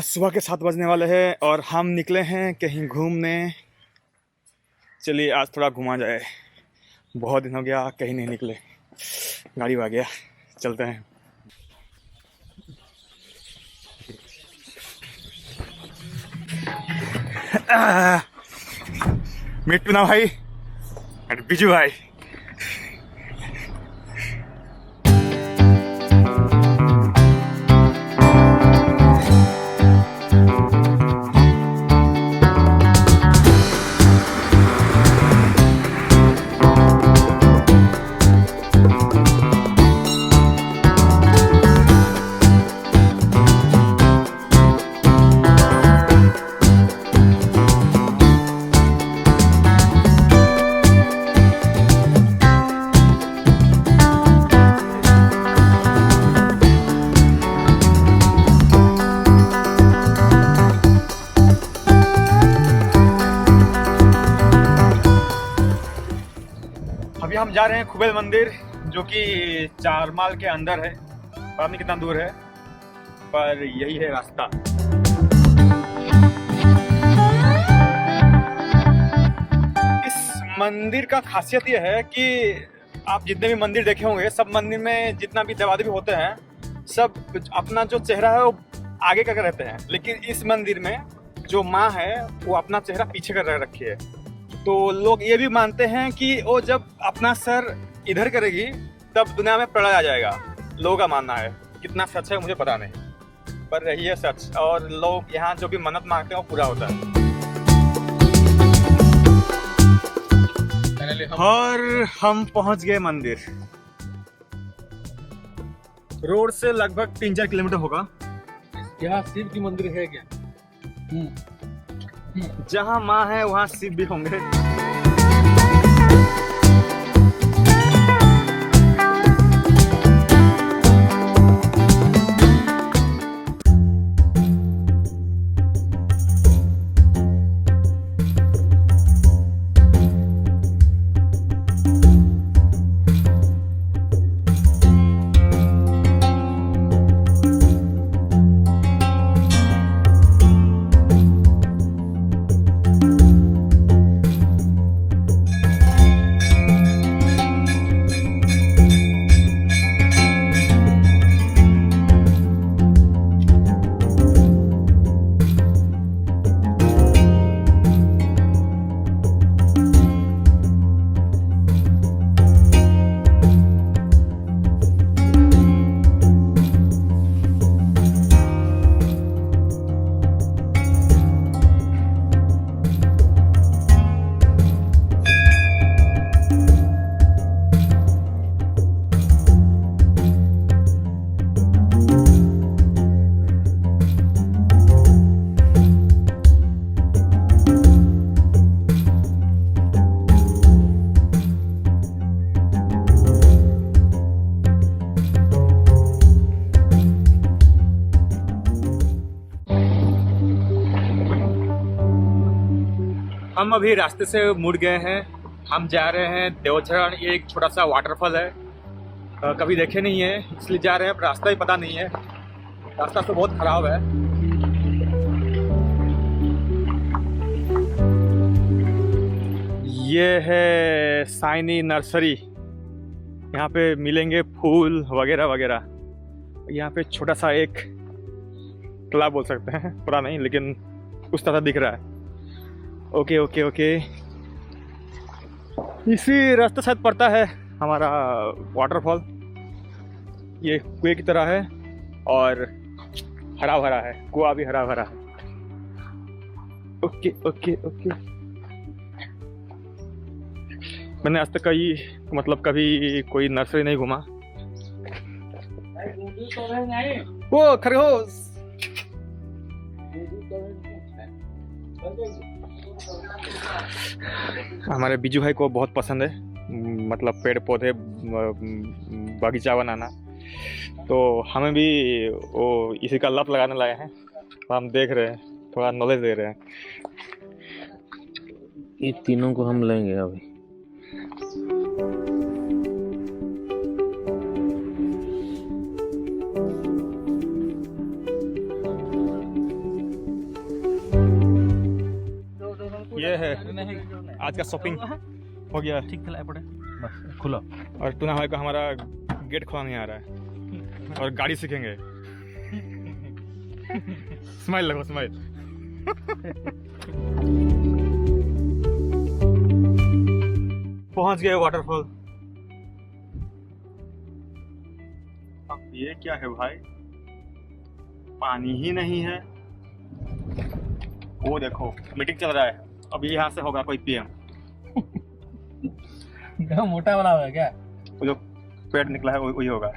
सुबह के 7 बजने वाले हैं और हम निकले हैं कहीं घूमने। चलिए आज थोड़ा घुमा जाए, बहुत दिन हो गया कहीं नहीं निकले। गाड़ी आ गया, चलते हैं। मिट्टू ना भाई और बिजू भाई। अभी हम जा रहे हैं खुबेल मंदिर, जो कि चारमाल के अंदर है। पता नहीं कितना दूर है, पर यही है रास्ता। इस मंदिर का खासियत यह है कि आप जितने भी मंदिर देखे होंगे, सब मंदिर में जितना भी देवा देवी होते हैं, सब अपना जो चेहरा है वो आगे करके रहते हैं। लेकिन इस मंदिर में जो माँ है वो अपना चेहरा पीछे कर रखी है। तो लोग ये भी मानते हैं कि वो जब अपना सर इधर करेगी तब दुनिया में प्रलय आ जाएगा। लोगों का मानना है, कितना सच है मुझे पता नहीं, पर रही है सच। और लोग यहाँ जो भी मन्नत मांगते हैं वो पूरा होता है। और हम पहुंच गए मंदिर। रोड से लगभग 3-4 किलोमीटर होगा। यहाँ शिव की मंदिर है क्या? जहाँ माँ है वहाँ शिव भी होंगे। हम अभी रास्ते से मुड़ गए हैं। हम जा रहे हैं देवझरण। ये एक छोटा सा वाटरफॉल है, कभी देखे नहीं है इसलिए जा रहे हैं, पर रास्ता ही पता नहीं है। रास्ता तो बहुत खराब है। ये है साइनी नर्सरी। यहाँ पे मिलेंगे फूल वगैरह वगैरह। यहाँ पे छोटा सा एक तालाब बोल सकते हैं, पूरा नहीं लेकिन उस तरह दिख रहा है। ओके ओके ओके, इसी रास्ते शायद पड़ता है हमारा वाटरफॉल। ये कुएं की तरह है और हरा भरा है, कुआं भी हरा भरा है। ओके ओके ओके, मैंने आज तक कभी कोई नर्सरी नहीं घूमा। वो खरगोश हमारे बिजू भाई को बहुत पसंद है, मतलब पेड़ पौधे बगीचा बनाना। तो हमें भी वो इसी का लत लगाने लाए हैं, तो हम देख रहे हैं, थोड़ा नॉलेज दे रहे हैं। ये तीनों को हम लेंगे अभी। ये है आज का शॉपिंग हो गया ठीक है पड़े बस खुला और टूना भाई को हमारा गेट खोला नहीं आ रहा है और गाड़ी सीखेंगे स्माइल लगो स्माइल पहुंच गए वाटरफॉल। अब ये क्या है भाई, पानी ही नहीं है। वो देखो मीटिंग चल रहा है, अभी यहाँ से होगा कोई पीएम। मोटा वाला है क्या? वो जो पेड़ निकला है वही होगा।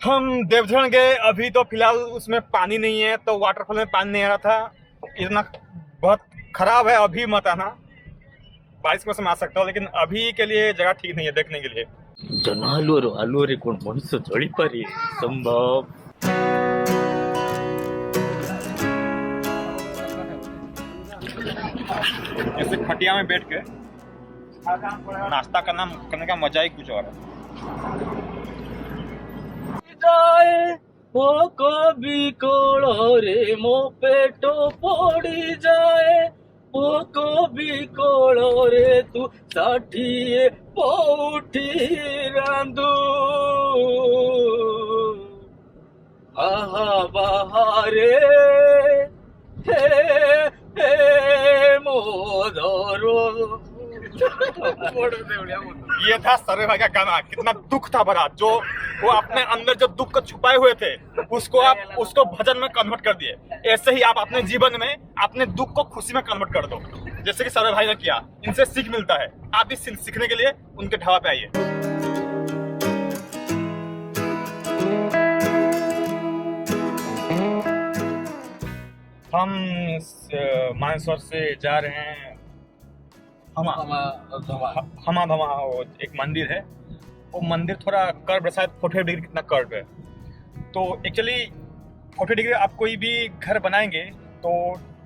हम देवधरण गए, अभी तो फिलहाल उसमें पानी नहीं है, तो वाटरफॉल में पानी नहीं आ रहा था। इतना बहुत खराब है, अभी मत आना, बारिश के मौसम आ सकता हो, लेकिन अभी के लिए जगह ठीक नहीं है देखने के लिए। आलूरे कौन मनुष्य चढ़ी पारी संभव ऐसे खटिया में बैठ के नाश्ता करने का मजा ही कुछ और है। जाए वो कभी कोड़ो रे मो पेटो पड़ी जाए वो कभी कोड़ो रे तू षाठिए पौठी रांदू आहा बहारे हे हे मोदरो ये था सर्वे भाई का गाना, कितना दुख था भरा, जो वो अपने अंदर जो दुख को छुपाए हुए थे उसको भजन में कन्वर्ट कर दिए। ऐसे ही आप अपने जीवन में अपने दुख को खुशी में कन्वर्ट कर दो, जैसे कि सर्वे भाई ने किया। इनसे सीख मिलता है, आप भी सीखने के लिए उनके ढाबा पे आइए। हम मानेसर से जा रहे हैं हमा भमा, वो एक मंदिर है, वो मंदिर थोड़ा कर्व, शायद 48 डिग्री कितना कर्व है। तो एक्चुअली 48 डिग्री आप कोई भी घर बनाएंगे तो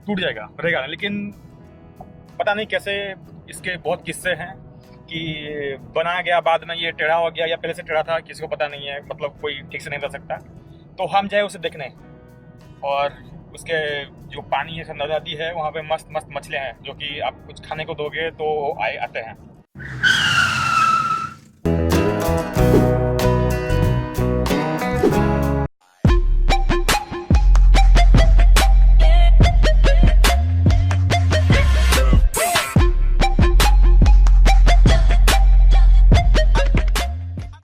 टूट जाएगा, रहेगा, लेकिन पता नहीं कैसे इसके बहुत किस्से हैं कि बनाया गया बाद में ये टेढ़ा हो गया या पहले से टेढ़ा था, किसी को पता नहीं है, मतलब कोई ठीक से नहीं बता सकता। तो हम जाए उसे देखने, और उसके जो पानी है, नदी है, वहाँ पे मस्त मस्त मछलियाँ हैं, जो कि आप कुछ खाने को दोगे तो आते हैं।